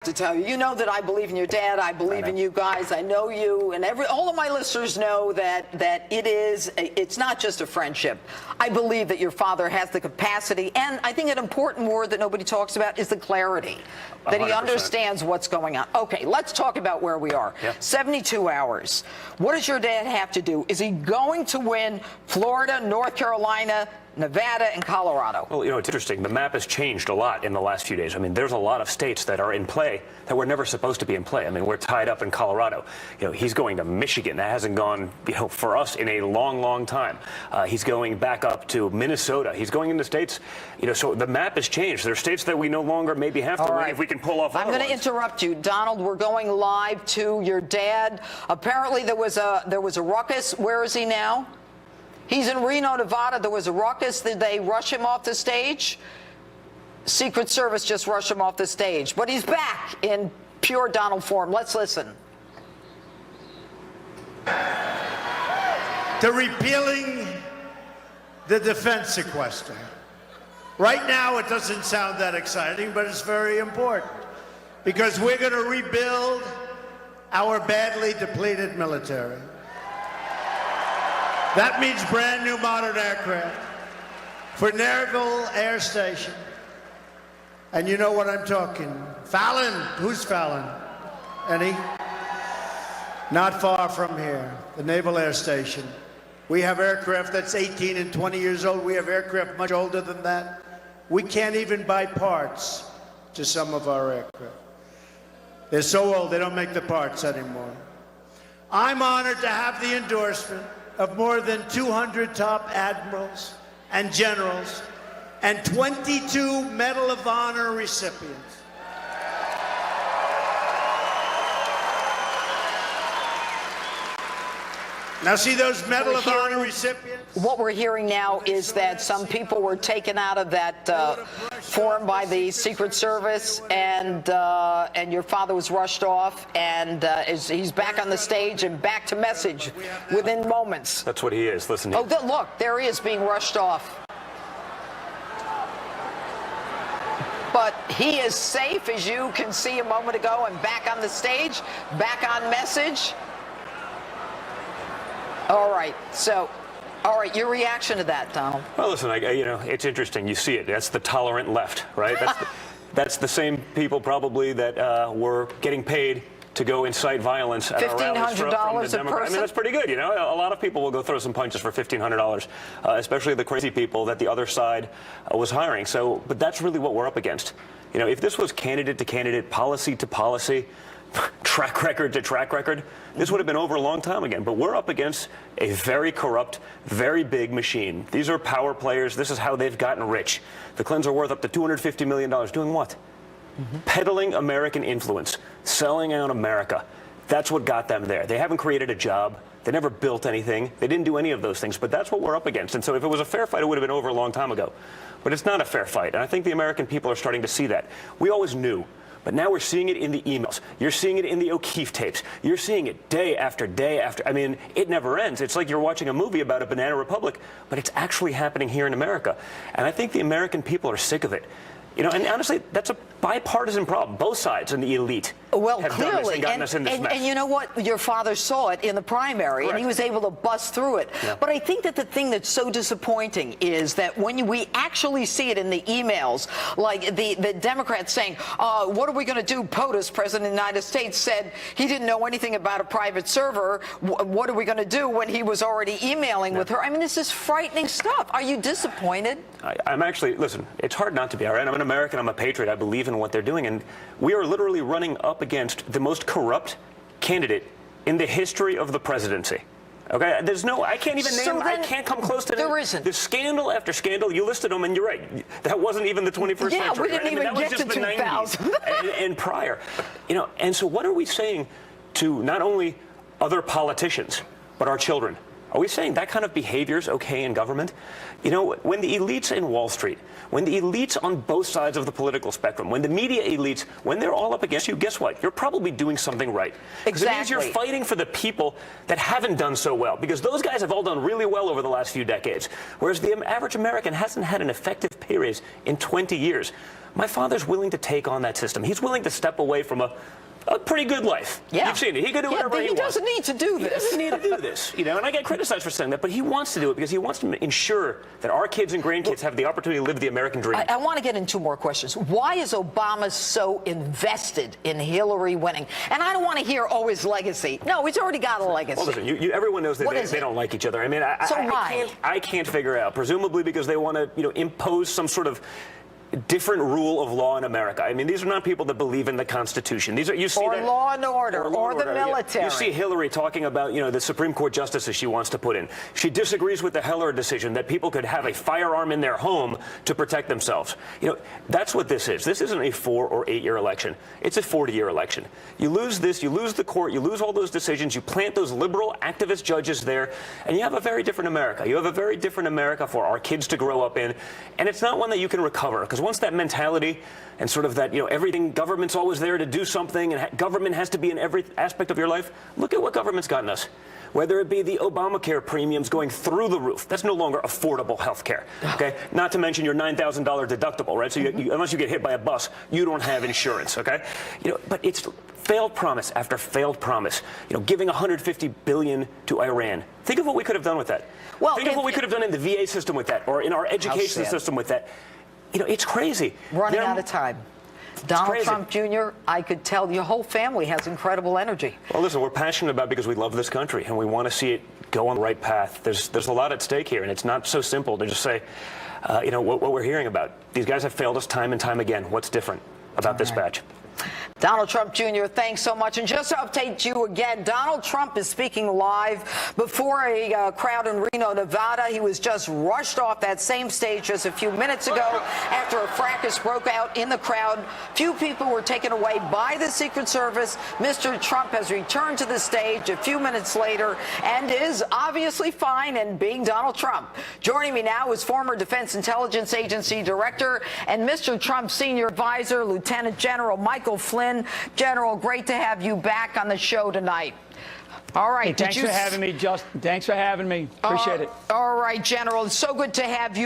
To tell you, you know that I believe in your dad. I believe in you guys. I know you, and all of my listeners know that it's not just a friendship. I believe that your father has the capacity, and I think an important word that nobody talks about is the clarity, that 100%. He understands what's going on. Okay, let's talk about where we are. Yep. 72 hours. What does your dad have to do? Is he going to win Florida, North Carolina, Nevada, and Colorado? Well, you know, it's interesting. The map has changed a lot in the last few days. I mean, there's a lot of states that are in play that were never supposed to be in play. I mean, we're tied up in Colorado. You know, he's going to Michigan. That hasn't gone, you know, for us in a long, long time. He's going back up to Minnesota. He's going into states, you know, so the map has changed. There are states that we no longer maybe have to win if we can pull off. I'm going to interrupt you, Donald. We're going live to your dad. Apparently, there was a ruckus. Where is he now? He's in Reno, Nevada. There was a ruckus. Did they rush him off the stage? Secret Service just rushed him off the stage. But he's back in pure Donald form. Let's listen. To repealing the defense sequester. Right now, it doesn't sound that exciting, but it's very important. Because we're going to rebuild our badly depleted military. That means brand new modern aircraft for Naval Air Station. And you know what I'm talking. Fallon, who's Fallon? Any? Not far from here, the Naval Air Station. We have aircraft that's 18 and 20 years old. We have aircraft much older than that. We can't even buy parts to some of our aircraft. They're so old, they don't make the parts anymore. I'm honored to have the endorsement of more than 200 top admirals and generals and 22 Medal of Honor recipients. Now see those Medal of Honor recipients? What we're hearing now is that some people were taken out of that forum by the Secret Service, and your father was rushed off, and he's back on the stage and back to message within moments. That's what he is. Listen. Oh, look, there he is being rushed off. But he is safe, as you can see a moment ago, and back on the stage, back on message. All right. So, all right, your reaction to that, Donald? Well, listen, you know, it's interesting. You see it. That's the tolerant left, right? That's the same people probably that were getting paid to go incite violence at rallies from the Democrats. I mean, that's pretty good, you know. A lot of people will go throw some punches for $1,500, especially the crazy people that the other side was hiring. So, but that's really what we're up against. You know, if this was candidate to candidate, policy to policy, track record to track record, this would have been over a long time again. But we're up against a very corrupt, very big machine. These are power players. This is how they've gotten rich. The Clintons are worth up to $250 million. Doing what? Peddling American influence, selling out America. That's what got them there. They haven't created a job. They never built anything. They didn't do any of those things. But that's what we're up against. And so if it was a fair fight, it would have been over a long time ago. But it's not a fair fight. And I think the American people are starting to see that. We always knew. But now we're seeing it in the emails. You're seeing it in the O'Keefe tapes. You're seeing it day after day after. I mean, it never ends. It's like you're watching a movie about a banana republic, but it's actually happening here in America. And I think the American people are sick of it. You know, and honestly, that's a bipartisan problem. Both sides and the elite have done this and gotten us in this mess. And you know what? Your father saw it in the primary, and he was able to bust through it. Yeah. But I think that the thing that's so disappointing is that when we actually see it in the emails, like the Democrats saying, what are we going to do? POTUS, President of the United States, said he didn't know anything about a private server. What are we going to do when he was already emailing with her? I mean, this is frightening stuff. Are you disappointed? I'm actually, listen, it's hard not to be, all right? I'm an American. I'm a patriot. I believe in what they're doing. And we are literally running up against the most corrupt candidate in the history of the presidency. Okay? There's no, I can't even name, I can't come close to there isn't. The scandal after scandal, you listed them, and you're right. That wasn't even the 21st century. Yeah, we didn't even that get was just to the 2000. 90s and prior. You know, and so what are we saying to not only other politicians, but our children? Are we saying that kind of behavior is okay in government? You know, when the elites in Wall Street, when the elites on both sides of the political spectrum, when the media elites, when they're all up against you, guess what? You're probably doing something right. Exactly. It means you're fighting for the people that haven't done so well, because those guys have all done really well over the last few decades, whereas the average American hasn't had an effective pay raise in 20 years. My father's willing to take on that system. He's willing to step away from a pretty good life. Yeah. You've seen it. He could do whatever he wants. He doesn't need to do this. He doesn't need to do this. You know, and I get criticized for saying that, but he wants to do it because he wants to ensure that our kids and grandkids have the opportunity to live the American dream. I want to get into more questions. Why is Obama so invested in Hillary winning? And I don't want to hear, oh, his legacy. No, he's already got a legacy. Well, listen, everyone knows that they don't like each other. I mean, I can't figure it out. Presumably because they want to, impose some sort of different rule of law in America. I mean, these are not people that believe in the Constitution. These are law and order, or the military. You see Hillary talking about, the Supreme Court justices she wants to put in. She disagrees with the Heller decision that people could have a firearm in their home to protect themselves. That's what this is. This isn't a 4 or 8 year election. It's a 40-year election. You lose this, you lose the court, you lose all those decisions, you plant those liberal activist judges there, and you have a very different America. You have a very different America for our kids to grow up in, and it's not one that you can recover, because once that mentality and sort of that, everything, government's always there to do something, and government has to be in every aspect of your life. Look at what government's gotten us. Whether it be the Obamacare premiums going through the roof, that's no longer affordable health care, okay? Not to mention your $9,000 deductible, right? So unless you get hit by a bus, you don't have insurance, okay? But it's failed promise after failed promise. Giving $150 billion to Iran. Think of what we could have done with that. Well, think of what we could have done in the VA system with that, or in our education system with that. It's crazy. Running out of time. Donald Trump Jr., I could tell your whole family has incredible energy. Well, listen, we're passionate about it because we love this country and we want to see it go on the right path. There's a lot at stake here, and it's not so simple to just say, what we're hearing about. These guys have failed us time and time again. What's different about this batch? Donald Trump Jr., thanks so much. And just to update you again, Donald Trump is speaking live before a crowd in Reno, Nevada. He was just rushed off that same stage just a few minutes ago after a fracas broke out in the crowd. Few people were taken away by the Secret Service. Mr. Trump has returned to the stage a few minutes later and is obviously fine and being Donald Trump. Joining me now is former Defense Intelligence Agency Director and Mr. Trump's senior advisor, Lieutenant General Michael Flynn. General, great to have you back on the show tonight. All right. Hey, thanks for having me, Justin. Thanks for having me. Appreciate it. All right, General. It's so good to have you.